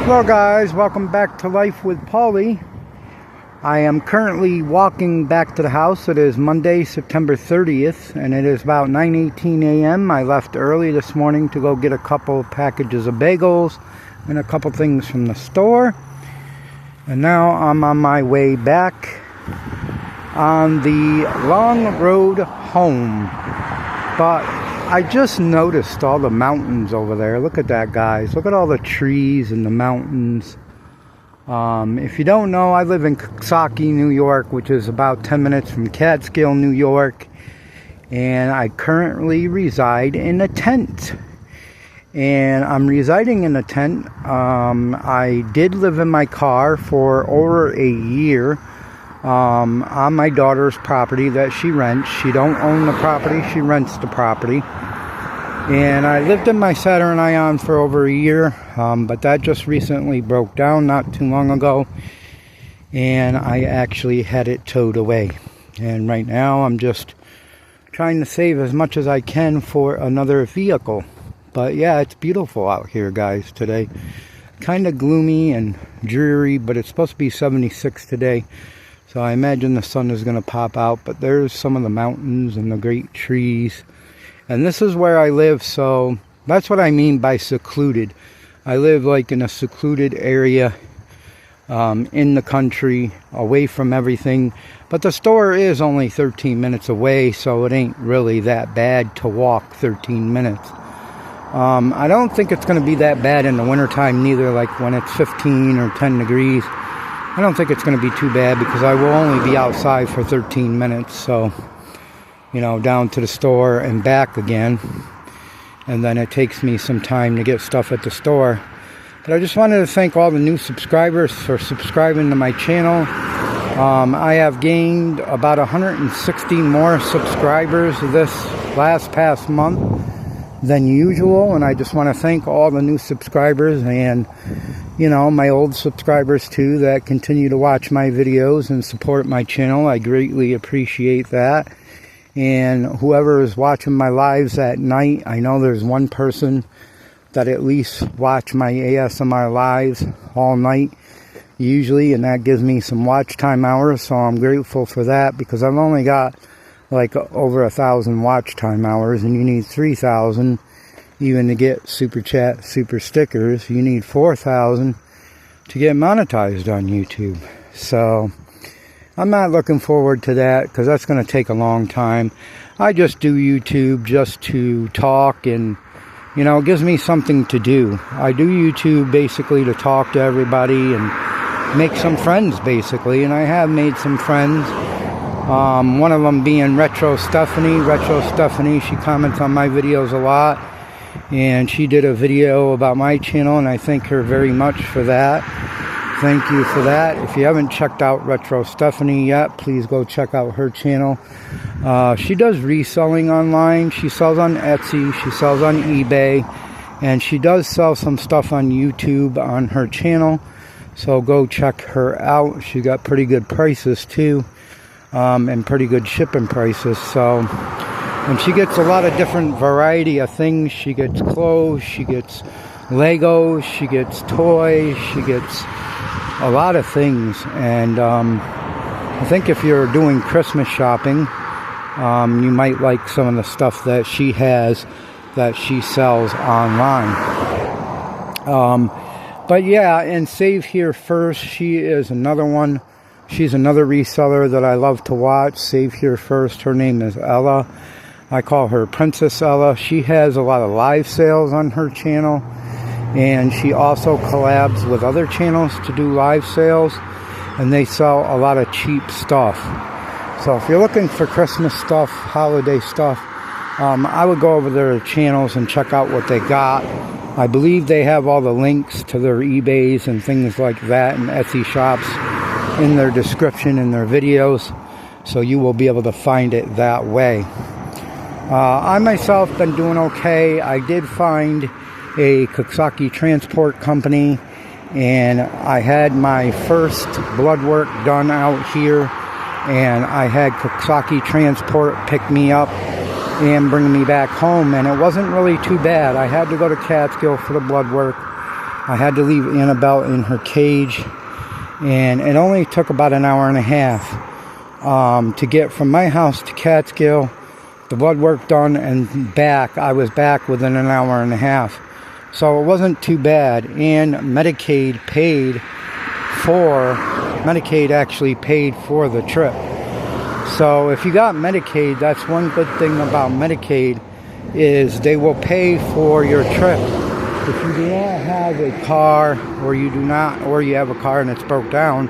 Hello guys, welcome back to Life with Paulie. I am currently walking back to the house. It is Monday, September 30th, and it is about 9:18 a.m. I left early this morning to go get a couple packages of bagels and a couple things from the store. And now I'm on my way back on the long road home. But I just noticed all the mountains over there. Look at that, guys. Look at all the trees and the mountains. If you don't know, I live in Coxsackie, New York, which is about 10 minutes from Catskill, New York. And I currently reside in a tent. And I'm residing in a tent. I did live in my car for over a year on my daughter's property that she rents. She don't own the property, she rents the property. And I lived in my Saturn Ion for over a year, but that just recently broke down not too long ago, and I actually had it towed away. And right now I'm just trying to save as much as I can for another vehicle. But yeah, it's beautiful out here, guys, today. Kind of gloomy and dreary, but it's supposed to be 76 today, so I imagine the sun is going to pop out. But there's some of the mountains and the great trees. And this is where I live, so that's what I mean by secluded. I live like in a secluded area in the country, away from everything. But the store is only 13 minutes away, so it ain't really that bad to walk 13 minutes. I don't think it's going to be that bad in the wintertime neither, like when it's 15 or 10 degrees. I don't think it's going to be too bad because I will only be outside for 13 minutes, so... you know, down to the store and back again, and then it takes me some time to get stuff at the store. But I just wanted to thank all the new subscribers for subscribing to my channel. I have gained about 160 more subscribers this past month than usual, and I just want to thank all the new subscribers and, you know, my old subscribers too that continue to watch my videos and support my channel. I greatly appreciate that. And whoever is watching my lives at night, I know there's one person that at least watch my ASMR lives all night usually, and that gives me some watch time hours, so I'm grateful for that, because I've only got like over 1,000 watch time hours, and you need 3,000 even to get super chat, super stickers. You need 4,000 to get monetized on YouTube. So I'm not looking forward to that because that's going to take a long time. I just do YouTube just to talk, and, you know, it gives me something to do. I do YouTube basically to talk to everybody and make some friends, basically. And I have made some friends. One of them being Retro Stephanie. Retro Stephanie, she comments on my videos a lot. And she did a video about my channel, and I thank her very much for that. Thank you for that. If you haven't checked out Retro Stephanie yet, please go check out her channel. She does reselling online. She sells on Etsy. She sells on eBay. And she does sell some stuff on YouTube on her channel. So go check her out. She got pretty good prices too. And pretty good shipping prices. So, and she gets a lot of different variety of things. She gets clothes. She gets Legos. She gets toys. She gets a lot of things. And I think if you're doing Christmas shopping, you might like some of the stuff that she has that she sells online. But yeah, and Save Here First, she is another one. She's another reseller that I love to watch. Save Here First, her name is Ella. I call her Princess Ella. She has a lot of live sales on her channel. And she also collabs with other channels to do live sales, and they sell a lot of cheap stuff. So if you're looking for Christmas stuff, holiday stuff, I would go over their channels and check out what they got. I believe they have all the links to their eBays and things like that and Etsy shops in their description in their videos, so you will be able to find it that way. I myself been doing okay. I did find a Coxsackie transport company, and I had my first blood work done out here, and I had Coxsackie transport pick me up and bring me back home, and it wasn't really too bad. I had to go to Catskill for the blood work, I had to leave Annabelle in her cage, and it only took about an hour and a half to get from my house to Catskill, the blood work done, and back. I was back within an hour and a half. So it wasn't too bad, and Medicaid actually paid for the trip. So if you got Medicaid, that's one good thing about Medicaid, is they will pay for your trip. If you do not have a car, or you have a car and it's broke down,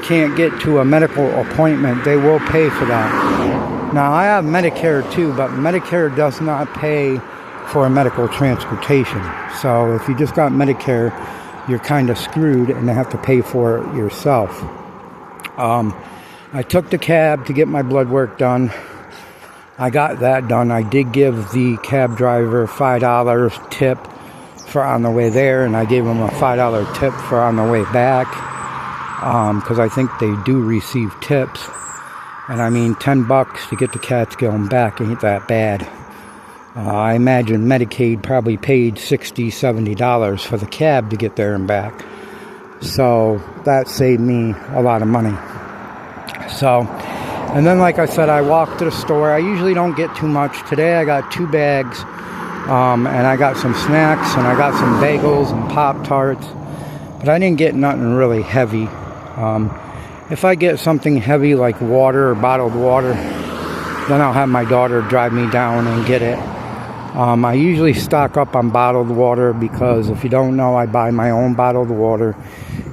can't get to a medical appointment, they will pay for that. Now I have Medicare too, but Medicare does not pay for medical transportation. So if you just got Medicare, you're kind of screwed and have to pay for it yourself. I took the cab to get my blood work done. I got that done. I did give the cab driver $5 tip for on the way there, and I gave him a $5 tip for on the way back, because I think they do receive tips. And I mean, $10 to get to Catskill and back ain't that bad. I imagine Medicaid probably paid $60, $70 for the cab to get there and back. So that saved me a lot of money. So, and then like I said, I walked to the store. I usually don't get too much. Today I got 2 bags, and I got some snacks, and I got some bagels and Pop-Tarts. But I didn't get nothing really heavy. If I get something heavy like water or bottled water, then I'll have my daughter drive me down and get it. I usually stock up on bottled water because, if you don't know, I buy my own bottled water,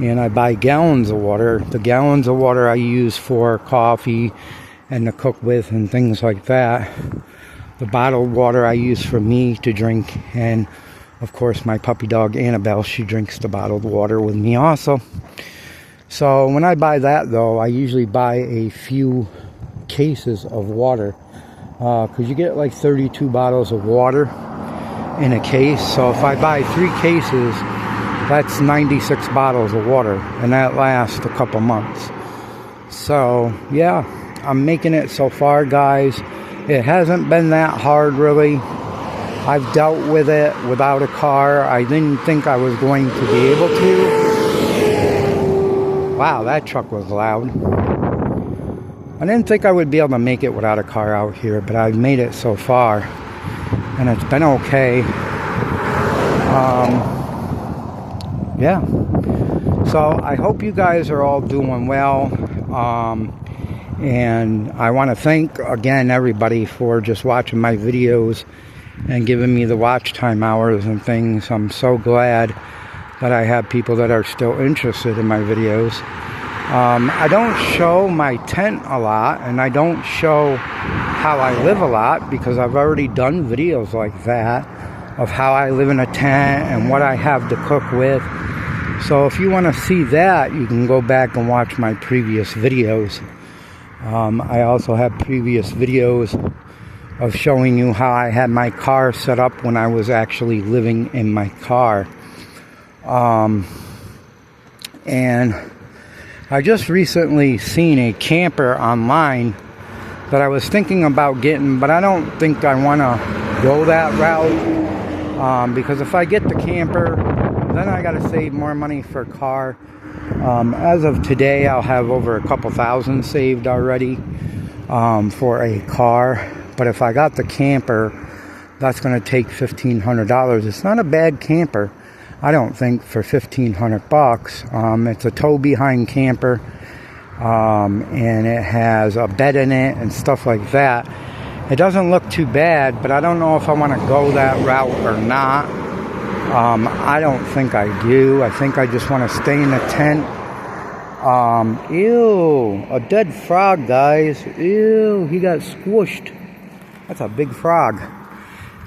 and I buy gallons of water. The gallons of water I use for coffee and to cook with and things like that. The bottled water I use for me to drink, and of course my puppy dog Annabelle, she drinks the bottled water with me also. So when I buy that though, I usually buy a few cases of water, because you get like 32 bottles of water in a case. So if I buy 3 cases, that's 96 bottles of water, and that lasts a couple months. So yeah, I'm making it so far, guys. It hasn't been that hard really. I've dealt with it without a car. I didn't think I was going to be able to. Wow, that truck was loud. I didn't think I would be able to make it without a car out here, but I've made it so far, and it's been okay. Yeah. So I hope you guys are all doing well. And I want to thank again everybody for just watching my videos and giving me the watch time hours and things. I'm so glad that I have people that are still interested in my videos. I don't show my tent a lot, and I don't show how I live a lot, because I've already done videos like that of how I live in a tent and what I have to cook with. So if you want to see that, you can go back and watch my previous videos. I also have previous videos of showing you how I had my car set up when I was actually living in my car. And I just recently seen a camper online that I was thinking about getting, but I don't think I want to go that route, because if I get the camper, then I got to save more money for a car. As of today, I'll have over a couple thousand saved already for a car. But if I got the camper, that's going to take $1,500. It's not a bad camper, I don't think, for $1,500. It's a tow-behind camper, and it has a bed in it and stuff like that. It doesn't look too bad, but I don't know if I want to go that route or not. I don't think I do. I think I just want to stay in the tent. Ew, a dead frog, guys. Ew, he got squished. That's a big frog.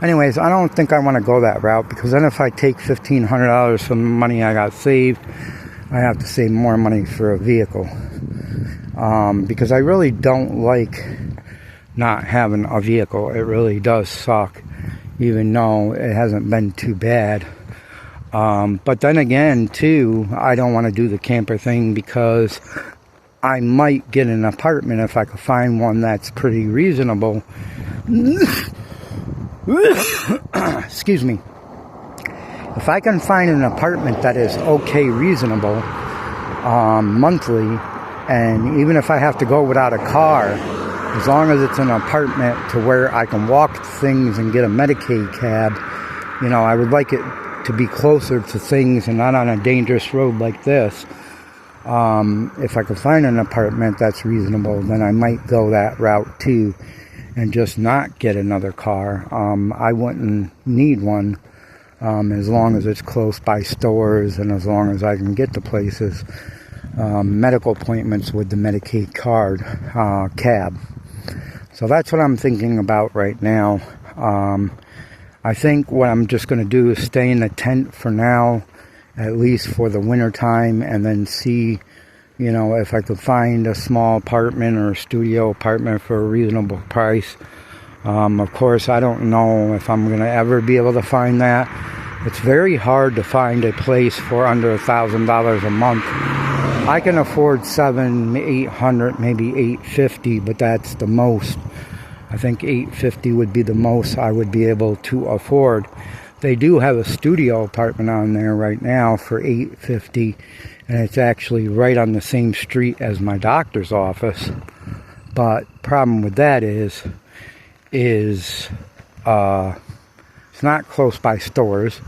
Anyways, I don't think I want to go that route, because then if I take $1,500 from the money I got saved, I have to save more money for a vehicle. Because I really don't like not having a vehicle. It really does suck, even though it hasn't been too bad. But then again, too, I don't want to do the camper thing, because I might get an apartment if I could find one that's pretty reasonable. Excuse me. if I can find an apartment that is okay, reasonable, monthly, and even if I have to go without a car, as long as it's an apartment to where I can walk to things and get a Medicaid cab, you know, I would like it to be closer to things and not on a dangerous road like this. If I could find an apartment that's reasonable, then I might go that route too and just not get another car. I wouldn't need one as long as it's close by stores and as long as I can get to places. Medical appointments with the Medicaid card cab. So that's what I'm thinking about right now. I think what I'm just going to do is stay in the tent for now, at least for the winter time, and then see, you know, if I could find a small apartment or a studio apartment for a reasonable price. Of course, I don't know if I'm going to ever be able to find that. It's very hard to find a place for under $1,000 a month. I can afford $700, $800, maybe $850, but that's the most. I think $850 would be the most I would be able to afford. They do have a studio apartment on there right now for $850, and it's actually right on the same street as my doctor's office. But problem with that is it's not close by stores.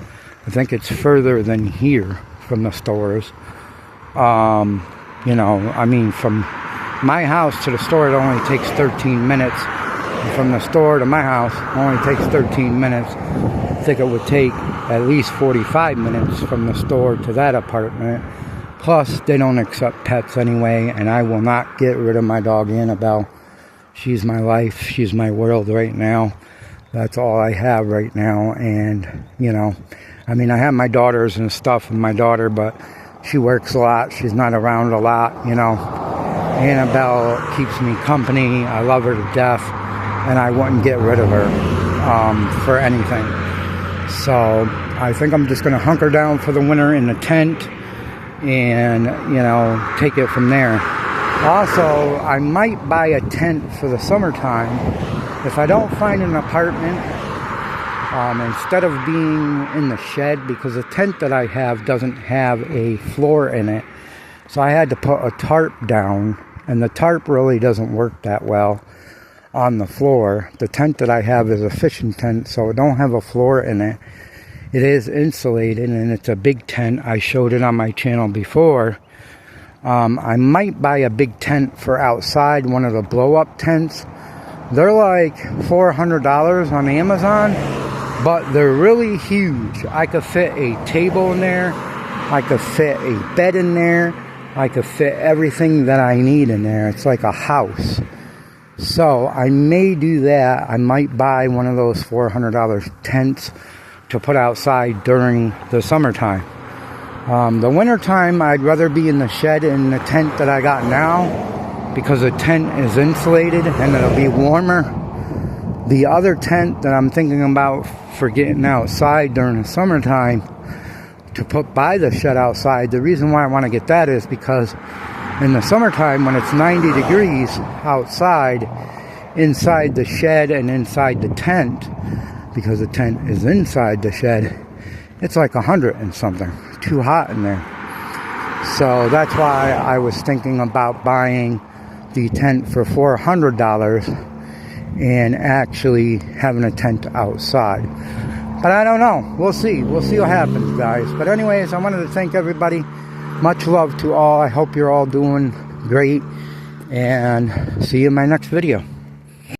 I think it's further than here from the stores. You know, I mean, from my house to the store, it only takes 13 minutes. And from the store to my house, it only takes 13 minutes. I think it would take at least 45 minutes from the store to that apartment. Plus, they don't accept pets anyway, and I will not get rid of my dog Annabelle. She's my life. She's my world right now. That's all I have right now. And, you know, I mean, I have my daughters and stuff and my daughter, but she works a lot. She's not around a lot, you know. Annabelle keeps me company. I love her to death, and I wouldn't get rid of her for anything. So I think I'm just going to hunker down for the winter in the tent and, you know, take it from there. Also, I might buy a tent for the summertime. If I don't find an apartment, instead of being in the shed, because the tent that I have doesn't have a floor in it, so I had to put a tarp down, and the tarp really doesn't work that well on the floor. The tent that I have is a fishing tent, so it don't have a floor in it. It is insulated, and it's a big tent. I showed it on my channel before. I might buy a big tent for outside, one of the blow-up tents. They're like $400 on Amazon, but they're really huge. I could fit a table in there. I could fit a bed in there. I could fit everything that I need in there. It's like a house. So I may do that. I might buy one of those $400 tents to put outside during the summertime. The wintertime, I'd rather be in the shed in the tent that I got now, because the tent is insulated and it'll be warmer. The other tent that I'm thinking about for getting outside during the summertime to put by the shed outside, the reason why I want to get that is because in the summertime, when it's 90 degrees outside, inside the shed and inside the tent, because the tent is inside the shed, it's like 100 and something. Too hot in there. So that's why I was thinking about buying the tent for $400 and actually having a tent outside. But I don't know. We'll see. We'll see what happens, guys. But anyways, I wanted to thank everybody. Much love to all. I hope you're all doing great. And see you in my next video.